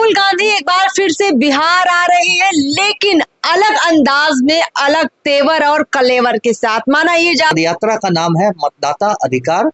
राहुल गांधी एक बार फिर से बिहार आ रहे हैं, लेकिन अलग अंदाज में, अलग तेवर और कलेवर के साथ। माना ये यात्रा का नाम है मतदाता अधिकार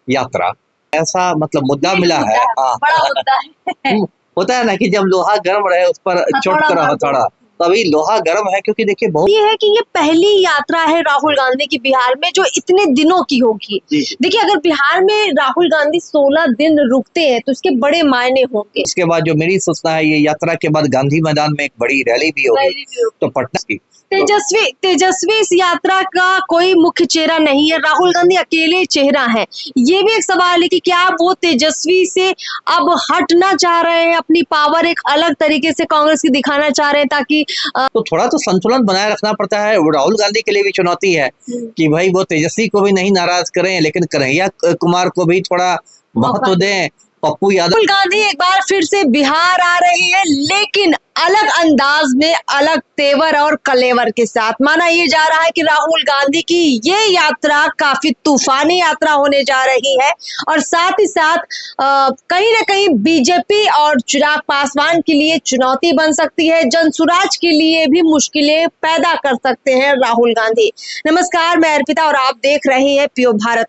यात्रा। ऐसा मतलब मुद्दा मिला है, बड़ा मुद्दा है। होता है ना कि जब लोहा गर्म रहे उस पर चोट कर हथौड़ा, तो अभी लोहा गर्म है क्योंकि देखिए बहुत ये है कि ये पहली यात्रा है राहुल गांधी की बिहार में जो इतने दिनों की होगी। देखिए, अगर बिहार में राहुल गांधी 16 दिन रुकते हैं तो इसके बड़े मायने होंगे। इसके बाद जो मेरी सूचना है, ये यात्रा के बाद गांधी मैदान में एक बड़ी रैली भी होगी, तो पटना की तेजस्वी इस यात्रा का कोई मुख्य चेहरा नहीं है, राहुल गांधी अकेले चेहरा है। ये भी एक सवाल है कि क्या वो तेजस्वी से अब हटना चाह रहे हैं, अपनी पावर एक अलग तरीके से कांग्रेस की दिखाना चाह रहे हैं, ताकि तो थोड़ा तो संतुलन बनाए रखना पड़ता है। वो राहुल गांधी के लिए भी चुनौती है कि भाई वो तेजस्वी को भी नहीं नाराज करें, लेकिन कन्हैया कुमार को भी थोड़ा महत्व दें। पप्पू यादव राहुल गांधी एक बार फिर से बिहार आ रहे हैं, लेकिन अलग अंदाज में, अलग तेवर और कलेवर के साथ। माना ये जा रहा है कि राहुल गांधी की ये यात्रा काफी तूफानी यात्रा होने जा रही है, और साथ ही साथ कहीं ना कहीं बीजेपी और चिराग पासवान के लिए चुनौती बन सकती है, जनसुराज के लिए भी मुश्किलें पैदा कर सकते हैं राहुल गांधी। नमस्कार, मैं अर्पिता और आप देख रहे हैं पियो भारत।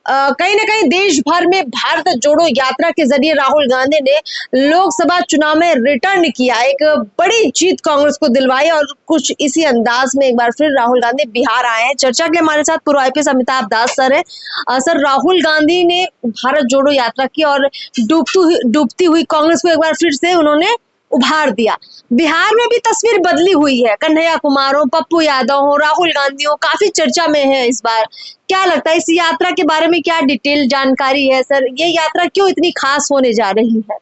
कहीं ना कहीं देश भर में भारत जोड़ो यात्रा के जरिए राहुल गांधी ने लोकसभा चुनाव में रिटर्न किया, एक बड़ी जीत कांग्रेस को दिलवाई, और कुछ इसी अंदाज में एक बार फिर राहुल गांधी बिहार आए हैं। चर्चा के लिए हमारे साथ पूर्व आईपीएस अमिताभ दास सर है। सर, राहुल गांधी ने भारत जोड़ो यात्रा की और डूबती हुई कांग्रेस को एक बार फिर से उन्होंने उभार दिया। बिहार में भी तस्वीर बदली हुई है, कन्हैया कुमार हो, पप्पू यादव हो, राहुल गांधी हो, काफी चर्चा में है इस बार। क्या लगता है इस यात्रा के बारे में, क्या डिटेल जानकारी है सर? ये यात्रा क्यों इतनी खास होने जा रही है?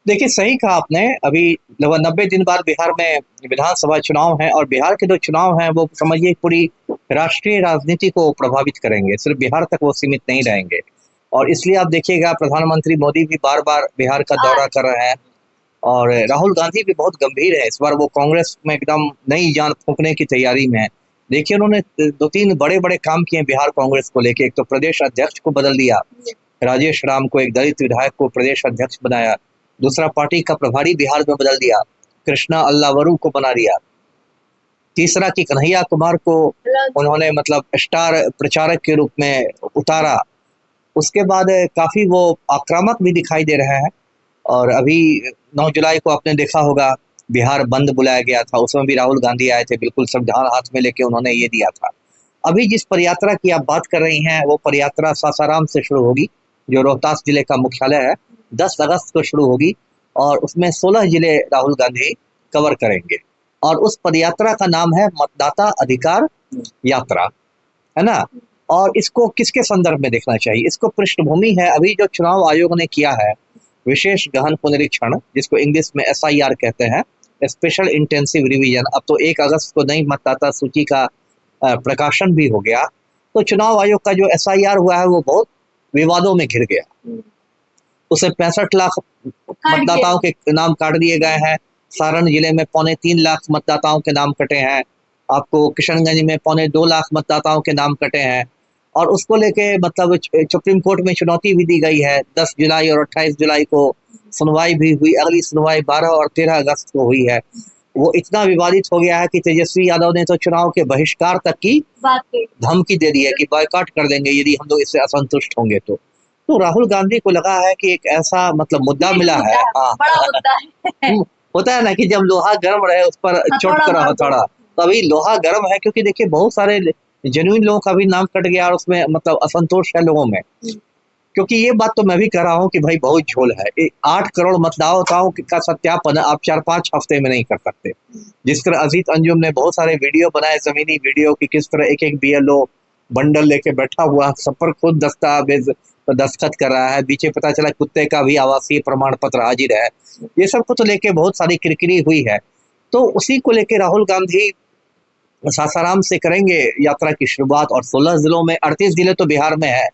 देखिए, सही कहा आपने। अभी लगभग 90 दिन बाद बिहार में विधानसभा चुनाव है, और बिहार के जो चुनाव हैं वो समझिए पूरी राष्ट्रीय राजनीति को प्रभावित करेंगे, सिर्फ बिहार तक वो सीमित नहीं रहेंगे। और इसलिए आप देखिएगा, प्रधानमंत्री मोदी भी बार बार बिहार का दौरा कर रहे हैं, और राहुल गांधी भी बहुत गंभीर है। इस बार वो कांग्रेस में एकदम नई जान फूंकने की तैयारी में है। देखिए, उन्होंने 2-3 बड़े बड़े काम किए बिहार कांग्रेस को लेके। एक तो प्रदेश अध्यक्ष को बदल दिया, राजेश राम को, एक दलित विधायक को प्रदेश अध्यक्ष बनाया। दूसरा, पार्टी का प्रभारी बिहार में बदल दिया, कृष्णा अल्लावरू को बना दिया। तीसरा कि कन्हैया कुमार को उन्होंने मतलब स्टार प्रचारक के रूप में उतारा। उसके बाद काफी वो आक्रामक भी दिखाई दे रहे हैं। और अभी 9 जुलाई को आपने देखा होगा, बिहार बंद बुलाया गया था, उसमें भी राहुल गांधी आए थे, बिल्कुल संविधान हाथ में लेके उन्होंने ये दिया था। अभी जिस पदयात्रा की आप बात कर रही हैं, वो पदयात्रा सासाराम से शुरू होगी, जो रोहतास जिले का मुख्यालय है। 10 अगस्त को शुरू होगी, और उसमें 16 जिले राहुल गांधी कवर करेंगे। और उस पदयात्रा का नाम है मतदाता अधिकार यात्रा, है ना। और इसको किसके संदर्भ में देखना चाहिए? इसको पृष्ठभूमि है अभी जो चुनाव आयोग ने किया है, विशेष गहन पुनरीक्षण, जिसको इंग्लिश में SIR कहते हैं, स्पेशल इंटेंसिव रिवीजन। अब तो 1 अगस्त को नई मतदाता सूची का प्रकाशन भी हो गया। तो चुनाव आयोग का जो SIR हुआ है वो बहुत विवादों में घिर गया। उसे 65 लाख मतदाताओं के नाम काट दिए गए हैं। सारण जिले में 3.25 लाख मतदाताओं के नाम कटे हैं। आपको किशनगंज में 2.25 लाख मतदाताओं के नाम कटे हैं। और उसको लेके मतलब सुप्रीम कोर्ट में चुनौती भी दी गई है। 10 जुलाई और 28 जुलाई को सुनवाई भी हुई। अगली सुनवाई 12 और 13 अगस्त को हुई है। वो इतना विवादित हो गया है कि तेजस्वी यादव ने तो चुनाव के बहिष्कार तक की धमकी दे दी है कि बॉयकॉट कर देंगे यदि हम लोग इससे असंतुष्ट होंगे तो राहुल गांधी को लगा है कि एक ऐसा मतलब मुद्दा मिला है। बड़ा मुद्दा है। होता है ना कि जब लोहा गर्म रहे उस पर चोट कर हथौड़ा, तो अभी लोहा गर्म है क्योंकि देखिए बहुत सारे जेन्युइन लोगों का भी नाम कट गया, और उसमें मतलब असंतोष है लोगों में। क्योंकि ये बात तो मैं भी कह रहा हूँ कि भाई बहुत झोल है। 8 करोड़ मतदाताओं का सत्यापन आप 4-5 हफ्ते में नहीं कर सकते। जिस तरह अजीत अंजुम ने बहुत सारे वीडियो बनाए, जमीनी वीडियो, की किस तरह एक BLO बंडल लेके बैठा हुआ, सब पर खुद दस्तावेज दस्तखत कर रहा है। पीछे पता चला कुत्ते का भी आवासीय प्रमाण पत्र हाजिर है। ये सब को तो लेके बहुत सारी किरकिरी हुई है। तो उसी को लेके राहुल गांधी सासाराम से करेंगे यात्रा की शुरुआत, और 16 जिलों में, 38 जिले तो बिहार में है,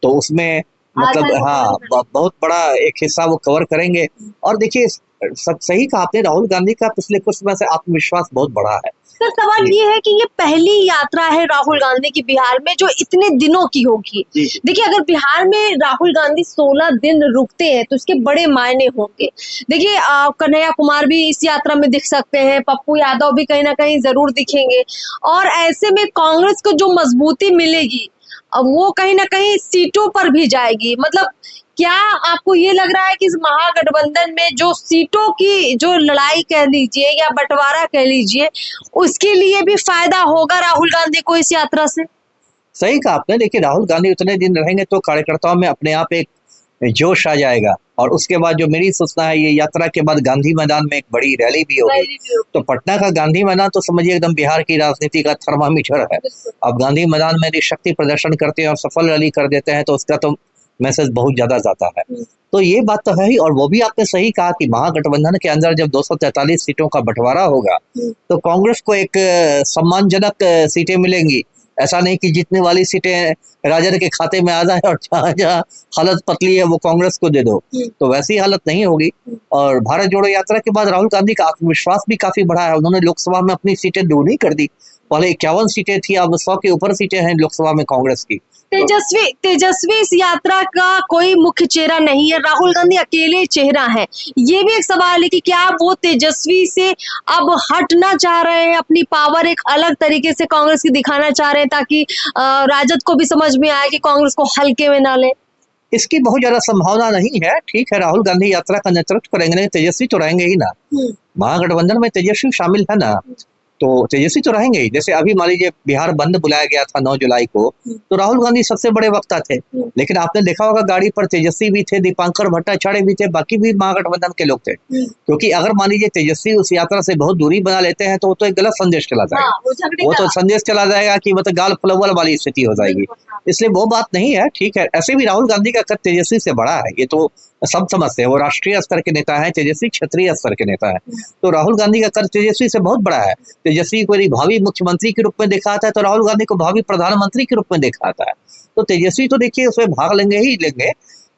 तो उसमें मतलब बहुत बड़ा एक हिस्सा वो कवर करेंगे। और देखिए, सही कहा आपने, राहुल गांधी का पिछले कुछ समय से आत्मविश्वास बहुत बढ़ा है। सर सवाल ये है कि ये पहली यात्रा है राहुल गांधी की बिहार में जो इतने दिनों की होगी। देखिए अगर बिहार में राहुल गांधी 16 दिन रुकते हैं तो इसके बड़े मायने होंगे। देखिए कन्हैया कुमार भी इस यात्रा में दिख सकते हैं, पप्पू यादव भी कहीं ना कहीं जरूर दिखेंगे और ऐसे में कांग्रेस को जो मजबूती मिलेगी वो कहीं ना कहीं सीटों पर भी जाएगी। मतलब क्या आपको ये लग रहा है कि इस महागठबंधन में जो सीटों की जो लड़ाई कह लीजिए या बंटवारा कह लीजिए उसके लिए भी फायदा होगा राहुल गांधी को इस यात्रा से? सही कहा आपने। देखिए राहुल गांधी उतने दिन रहेंगे तो कार्यकर्ताओं में अपने आप एक जोश आ जाएगा और उसके बाद जो मेरी सूचना है ये यात्रा के बाद गांधी मैदान में एक बड़ी रैली भी होगी। तो पटना का गांधी मैदान तो समझिए एकदम बिहार की राजनीति का थर्मामीटर है। अब गांधी मैदान में यदि शक्ति प्रदर्शन करते हैं और सफल रैली कर देते हैं तो उसका तो मैसेज बहुत ज्यादा जाता है। तो ये बात तो है ही। और वो भी आपने सही कहा कि महागठबंधन के अंदर जब 243 सीटों का बंटवारा होगा तो कांग्रेस को एक सम्मानजनक सीटें मिलेंगी। ऐसा नहीं कि जीतने वाली सीटें राजद के खाते में आ जाए और जहाँ जहाँ हालत पतली है वो कांग्रेस को दे दो, तो वैसी हालत नहीं होगी। और भारत जोड़ो यात्रा के बाद राहुल गांधी का आत्मविश्वास भी काफी बढ़ा है। उन्होंने लोकसभा में अपनी सीटें दोगुनी कर दी। पहले 51 सीटें थी, अब 100 के ऊपर सीटें हैं लोकसभा में कांग्रेस की। तेजस्वी इस यात्रा का कोई मुख्य चेहरा नहीं है, राहुल गांधी अकेले चेहरा है। ये भी एक सवाल है कि क्या वो तेजस्वी से अब हटना चाह रहे हैं, अपनी पावर एक अलग तरीके से कांग्रेस की दिखाना चाह रहे हैं ताकि राजद को भी समझ में आए कि कांग्रेस को हल्के में ना ले? इसकी बहुत ज्यादा संभावना नहीं है। ठीक है राहुल गांधी यात्रा का नेतृत्व करेंगे, नहीं तेजस्वी तो रहेंगे ही ना। महागठबंधन में तेजस्वी शामिल है ना, तो तेजस्वी तो रहेंगे ही। जैसे अभी मान लीजिए बिहार बंद बुलाया गया था 9 जुलाई को, तो राहुल गांधी सबसे बड़े वक्ता थे, लेकिन आपने देखा होगा गाड़ी पर तेजस्वी भी थे, दीपांकर भट्टाचार्य भी थे, बाकी भी महागठबंधन के लोग थे। क्योंकि अगर मान लीजिए तेजस्वी उस यात्रा से बहुत दूरी बना लेते हैं तो वो तो एक गलत संदेश चला जाएगा। वो तो संदेश चला जाएगा कि मतलब गाल फलवल वाली स्थिति हो जाएगी। इसलिए वो बात नहीं है। ठीक है, ऐसे भी राहुल गांधी का कद तेजस्वी से बड़ा है, ये तो सब समझते हैं। वो राष्ट्रीय स्तर के नेता है, तेजस्वी क्षेत्रीय स्तर के नेता है। तो राहुल गांधी का कद तेजस्वी से बहुत बड़ा है। तेजस्वी को यदि भावी मुख्यमंत्री के रूप में देखा आता है तो राहुल गांधी को भावी प्रधानमंत्री के रूप में देखा आता है। तो तेजस्वी तो देखिए उसमें भाग लेंगे ही लेंगे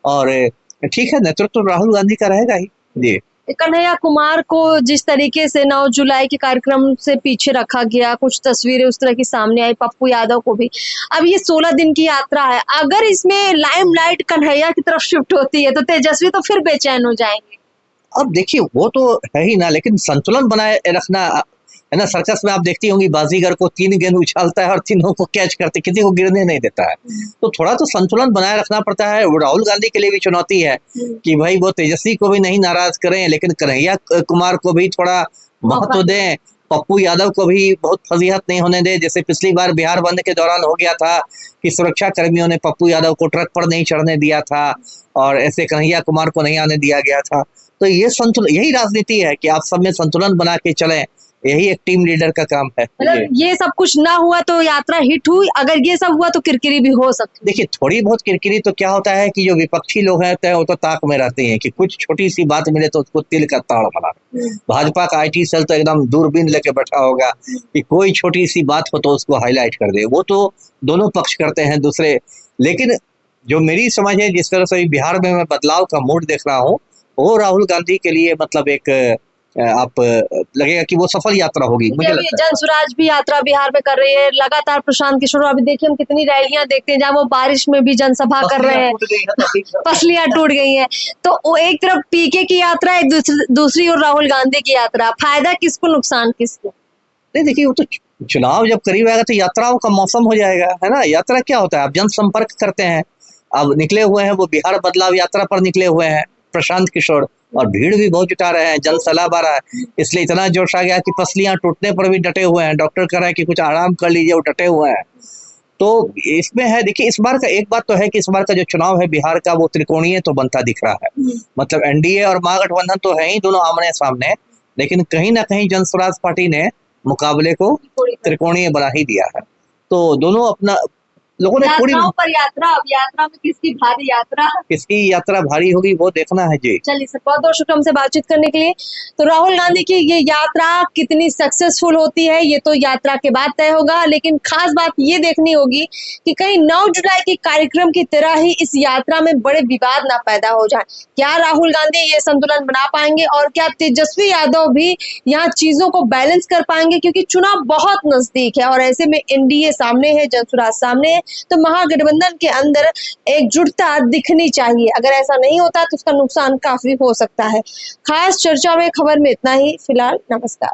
और ठीक है, नेतृत्व राहुल गांधी का रहेगा ही। जी, कन्हैया कुमार को जिस तरीके से 9 जुलाई के कार्यक्रम से पीछे रखा गया, कुछ तस्वीरें उस तरह की सामने आई, पप्पू यादव को भी। अब ये 16 दिन की यात्रा है, अगर इसमें लाइमलाइट कन्हैया की तरफ शिफ्ट होती है तो तेजस्वी तो फिर बेचैन हो जाएंगे। अब देखिए वो तो है ही ना, लेकिन संतुलन बनाए रखना है ना। सर्कस में आप देखती होंगी बाजीगर को 3 गेंद उछालता है और तीनों को कैच करते, किसी को गिरने नहीं देता है। तो थोड़ा तो संतुलन बनाए रखना पड़ता है। राहुल गांधी के लिए भी चुनौती है कि भाई वो तेजस्वी को भी नहीं नाराज करें, लेकिन कन्हैया कुमार को भी थोड़ा महत्व दें, पप्पू यादव को भी बहुत फजीहत नहीं होने दे। जैसे पिछली बार बिहार बंद के दौरान हो गया था कि सुरक्षा कर्मियों ने पप्पू यादव को ट्रक पर नहीं चढ़ने दिया था और ऐसे कन्हैया कुमार को नहीं आने दिया गया था। तो ये संतुलन, यही राजनीति है कि आप सब में संतुलन बना के चलें, यही एक टीम लीडर का काम है। मतलब ये सब कुछ ना हुआ तो यात्रा हिट हुई, अगर ये सब हुआ तो किरकिरी भी हो सकती है। देखिए थोड़ी बहुत किरकिरी तो क्या होता है कि जो विपक्षी लोग हैं वो तो ताक में रहते हैं कि कुछ छोटी सी बात मिले तो उसको तिल का ताड़ बना। भाजपा का IT सेल तो एकदम दूरबीन लेके बैठा होगा कि कोई छोटी सी बात हो तो उसको हाईलाइट कर दे। वो तो दोनों पक्ष करते हैं दूसरे। लेकिन जो मेरी समझ है, जिस तरह से बिहार में मैं बदलाव का मूड देख रहा हूँ, वो राहुल गांधी के लिए मतलब एक आप लगेगा कि वो सफल यात्रा होगी। मुझे लगता है जनसुराज भी यात्रा बिहार में कर रही है लगातार। प्रशांत किशोर अभी देखिए हम कितनी रैलियां देखते हैं जहाँ वो बारिश में भी जनसभा कर रहे हैं, पसलियां टूट गई हैं। तो वो एक तरफ PK की यात्रा, एक दूसरी और राहुल गांधी की यात्रा, फायदा किसको नुकसान किसको? नहीं देखिए वो तो चुनाव जब करीब आएगा तो यात्राओं का मौसम हो जाएगा, है ना। यात्रा क्या होता है, आप जनसंपर्क करते हैं। अब निकले हुए हैं वो बिहार बदलाव यात्रा पर निकले हुए हैं प्रशांत किशोर, और भीड़ भी बहुत जुटा रहे हैं, जनसैलाब आ रहा है। इसलिए इतना जोश आ गया कि पसलियां टूटने पर भी डटे हुए हैं। डॉक्टर कह रहा है कि कुछ आराम कर लीजिए, वो डटे हुए हैं। तो इसमें है, देखिए इस बार का एक बात तो है कि इस बार का जो चुनाव है बिहार का वो त्रिकोणीय तो बनता दिख रहा है। मतलब NDA और महागठबंधन तो है ही दोनों आमने सामने, लेकिन कहीं ना कहीं जनसुराज पार्टी ने मुकाबले को त्रिकोणीय बना ही दिया है। तो दोनों अपना लोगों ने पूरी यात्राओं पर यात्रा, अब यात्रा में किसकी भारी यात्रा। किसकी यात्रा भारी होगी वो देखना है जी। चलिए सर, बहुत बहुत शुक्रिया हमसे बातचीत करने के लिए। तो राहुल गांधी की ये यात्रा कितनी सक्सेसफुल होती है ये तो यात्रा के बाद तय होगा, लेकिन खास बात ये देखनी होगी कि कहीं 9 जुलाई के कार्यक्रम की तरह ही इस यात्रा में बड़े विवाद ना पैदा हो जाए। क्या राहुल गांधी ये संतुलन बना पाएंगे और क्या तेजस्वी यादव भी यहाँ चीजों को बैलेंस कर पाएंगे, क्योंकि चुनाव बहुत नजदीक है और ऐसे में एनडीए सामने है, जनसुराज सामने है, तो महागठबंधन के अंदर एकजुटता दिखनी चाहिए। अगर ऐसा नहीं होता तो उसका नुकसान काफी हो सकता है। खास चर्चा में खबर में इतना ही फिलहाल। नमस्कार।